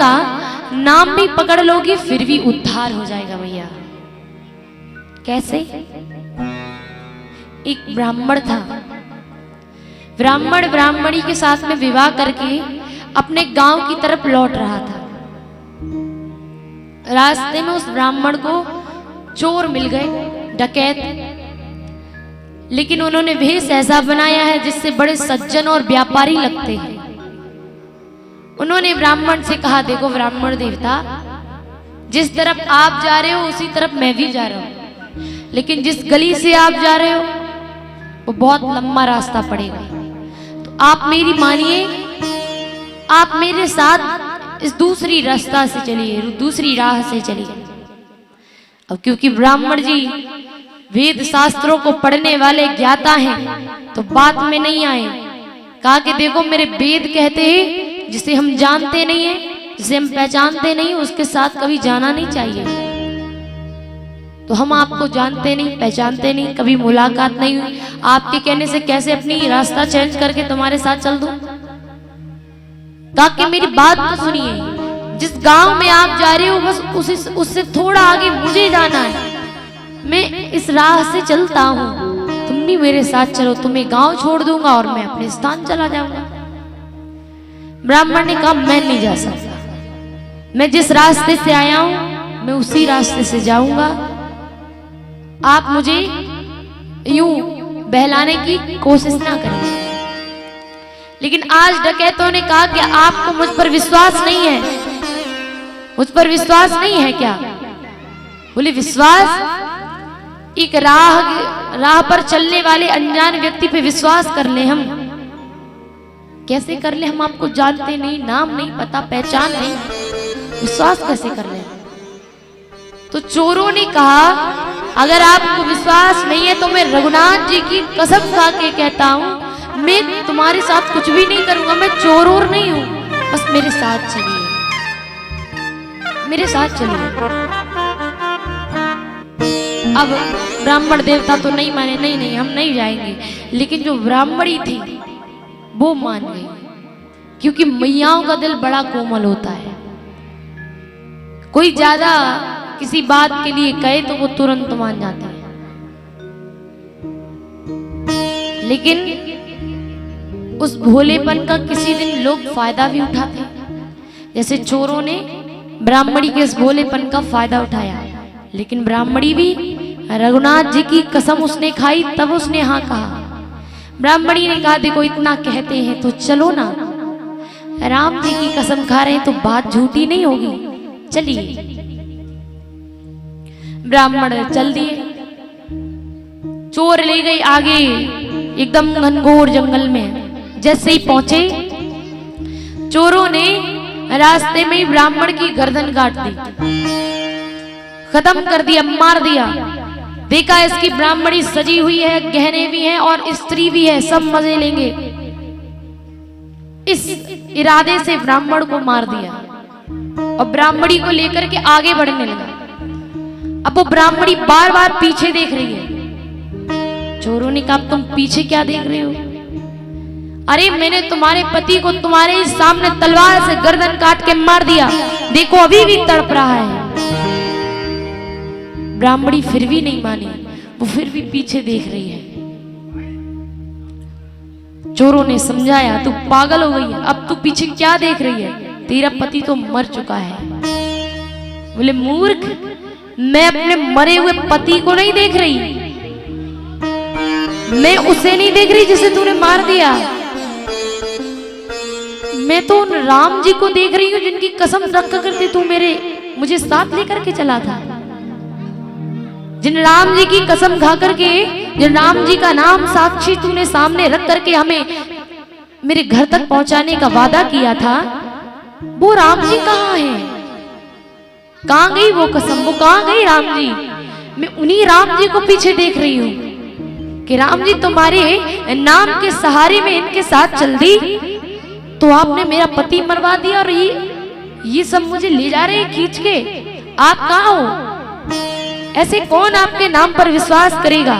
का नाम भी पकड़ लोगी फिर भी उद्धार हो जाएगा भैया। कैसे? एक ब्राह्मण था, ब्राह्मण ब्राह्मणी के साथ में विवाह करके अपने गांव की तरफ लौट रहा था। रास्ते में उस ब्राह्मण को चोर मिल गए, डकैत, लेकिन उन्होंने भेष ऐसा बनाया है जिससे बड़े सज्जन और व्यापारी लगते हैं। उन्होंने ब्राह्मण से कहा, देखो ब्राह्मण देवता, जिस तरफ आप जा रहे हो उसी तरफ मैं भी जा रहा हूं, लेकिन जिस गली से आप जा रहे हो वो बहुत लंबा रास्ता पड़ेगा, तो आप मेरी मानिए, आप मेरे साथ इस दूसरी रास्ता से चलिए, दूसरी राह से चलिए। अब क्योंकि ब्राह्मण जी वेद शास्त्रों को पढ़ने वाले ज्ञाता हैं तो बात में नहीं आए। कहा कि देखो मेरे वेद कहते हैं जिसे हम जानते नहीं है, जिसे हम पहचानते नहीं, उसके साथ कभी जाना नहीं चाहिए। तो हम आपको जानते नहीं, पहचानते नहीं, कभी मुलाकात नहीं हुई, आपके कहने से कैसे अपनी रास्ता चेंज करके तुम्हारे साथ चल दूं? ताकि मेरी बात तो सुनिए, जिस गांव में आप जा रहे हो बस उससे थोड़ा आगे मुझे जाना है, मैं इस राह से चलता हूँ, तुम भी मेरे साथ चलो, तुम्हें गांव छोड़ दूंगा और मैं अपने स्थान चला जाऊंगा। ब्राह्मण ने कहा, मैं नहीं जा सकता, मैं जिस रास्ते से आया हूं मैं उसी रास्ते से जाऊंगा, आप मुझे यूं बहलाने की कोशिश ना करें। लेकिन आज डकैतों ने कहा कि आपको मुझ पर विश्वास नहीं है, मुझ पर विश्वास नहीं है क्या? बोले, विश्वास? एक राह पर चलने वाले अनजान व्यक्ति पे विश्वास कर ले हम? कैसे कर ले? हम आपको जानते नहीं, नाम नहीं पता, पहचान नहीं, विश्वास कैसे कर ले? तो चोरों ने कहा, अगर आपको विश्वास नहीं है तो मैं रघुनाथ जी की कसम खा के कहता हूं, मैं तुम्हारे साथ कुछ भी नहीं करूंगा, मैं चोर और नहीं हूं, बस मेरे साथ चलिए, मेरे साथ चलिए। अब ब्राह्मण देवता तो नहीं माने, नहीं नहीं हम नहीं जाएंगे, लेकिन जो ब्राह्मणी थी वो मान गई, क्योंकि मैयाओं का दिल बड़ा कोमल होता है। कोई ज्यादा किसी बात के लिए कहे तो वो तुरंत मान जाते हैं, लेकिन उस भोलेपन का किसी दिन लोग फायदा भी उठाते हैं। जैसे चोरों ने ब्राह्मणी के इस भोलेपन का फायदा उठाया, लेकिन ब्राह्मणी भी रघुनाथ जी की कसम उसने खाई, तब उसने हाँ कहा। ब्राह्मणी ने कहा, देखो इतना कहते हैं तो चलो ना, राम जी की कसम खा रहे हैं तो बात झूठी नहीं होगी, चलिए। ब्राह्मण चल दिए, चोर ले गई आगे एकदम घनघोर जंगल में। जैसे ही पहुंचे, चोरों ने रास्ते में ही ब्राह्मण की गर्दन काट दी, खत्म कर दिया, मार दिया। देखा इसकी ब्राह्मणी सजी हुई है, गहने भी हैं और स्त्री भी है, सब मजे लेंगे, इस इरादे से ब्राह्मण को मार दिया और ब्राह्मणी को लेकर के आगे बढ़ने लगा। अब वो ब्राह्मणी बार बार पीछे देख रही है। चोरों ने कहा, तुम पीछे क्या देख रहे हो? अरे मैंने तुम्हारे पति को तुम्हारे ही सामने तलवार से गर्दन काट के मार दिया, देखो अभी भी तड़प रहा है। ब्राह्मणी फिर भी नहीं मानी, वो फिर भी पीछे देख रही है। चोरों ने समझाया, तू पागल हो गई है, अब तू पीछे क्या देख रही है, तेरा पति तो मर चुका है। बोले, मूर्ख, मैं अपने मरे हुए पति को नहीं देख रही, मैं उसे नहीं देख रही जिसे तूने मार दिया, मैं तो उन राम जी को देख रही हूं जिनकी कसम रख करके तू मुझे साथ लेकर के चला था। जिन राम जी की कसम खा करके, जिन राम जी का नाम साक्षी तूने सामने रख करके हमें मेरे घर तक पहुंचाने का वादा किया था, वो राम जी कहाँ हैं? कहाँ गई वो कसम, वो कहाँ गई राम जी? मैं उन्हीं राम जी को पीछे देख रही हूँ कि राम जी तुम्हारे नाम के सहारे में इनके साथ चल दी तो आपने मेरा पति मरवा दिया और ये सब मुझे ले जा रहे हैं खींच के। आप कहाँ हो? ऐसे कौन आपके नाम पर विश्वास करेगा?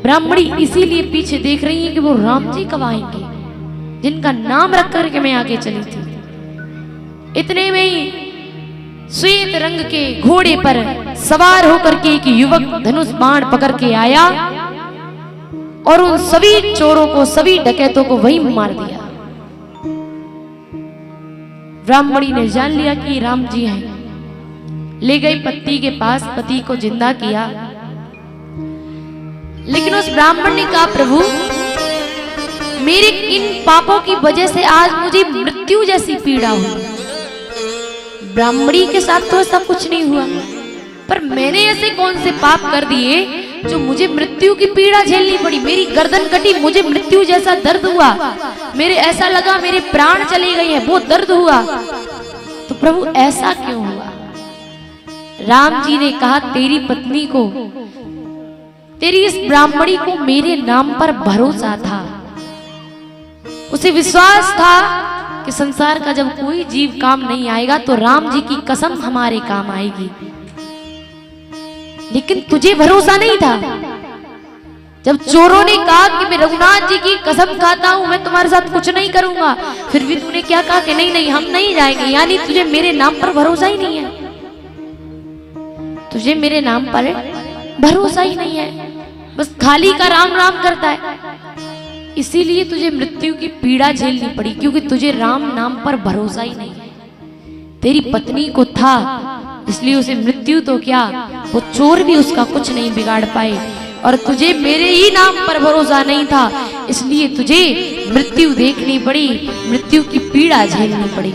ब्राह्मणी इसीलिए पीछे देख रही है कि वो राम जी कब आएंगे जिनका नाम रख करके मैं आगे चली थी। इतने में ही श्वेत रंग के घोड़े पर सवार होकर के एक युवक धनुष बाण पकड़ के आया और उन सभी चोरों को, सभी डकैतों को वहीं मार दिया। ब्राह्मणी ने जान लिया कि राम जी हैं, ले गई पति के पास, पति को जिंदा किया। लेकिन उस ब्राह्मण ने कहा, प्रभु मेरे इन पापों की वजह से आज मुझे मृत्यु जैसी पीड़ा हुई। ब्राह्मणी के साथ तो ऐसा कुछ नहीं हुआ, पर मैंने ऐसे कौन से पाप कर दिए जो मुझे मृत्यु की पीड़ा झेलनी पड़ी। मेरी गर्दन कटी, मुझे मृत्यु जैसा दर्द हुआ, मेरे ऐसा लगा मेरे प्राण चले गए हैं, बहुत दर्द हुआ। तो प्रभु ऐसा क्यों हुआ? राम जी ने कहा, तेरी पत्नी को, तेरी इस ब्राह्मणी को मेरे नाम पर भरोसा था, उसे विश्वास था कि संसार का जब कोई जीव काम नहीं आएगा तो राम जी की कसम हमारे काम आएगी। लेकिन तुझे भरोसा नहीं था। जब चोरों ने कहा कि मैं रघुनाथ जी की कसम खाता हूं, मैं तुम्हारे साथ कुछ नहीं करूंगा, फिर भी तूने क्या कहा कि नहीं नहीं हम नहीं जाएंगे। यानी तुझे मेरे नाम पर भरोसा ही नहीं है, तुझे मेरे नाम पर भरोसा ही नहीं है, बस खाली का राम राम करता है। इसीलिए तुझे मृत्यु की पीड़ा झेलनी पड़ी, क्योंकि तुझे राम नाम पर भरोसा ही नहीं है। तेरी पत्नी को था, इसलिए उसे मृत्यु तो क्या, वो चोर भी उसका कुछ नहीं बिगाड़ पाए। और तुझे मेरे ही नाम पर भरोसा नहीं था, इसलिए तुझे मृत्यु देखनी पड़ी, मृत्यु की पीड़ा झेलनी पड़ी।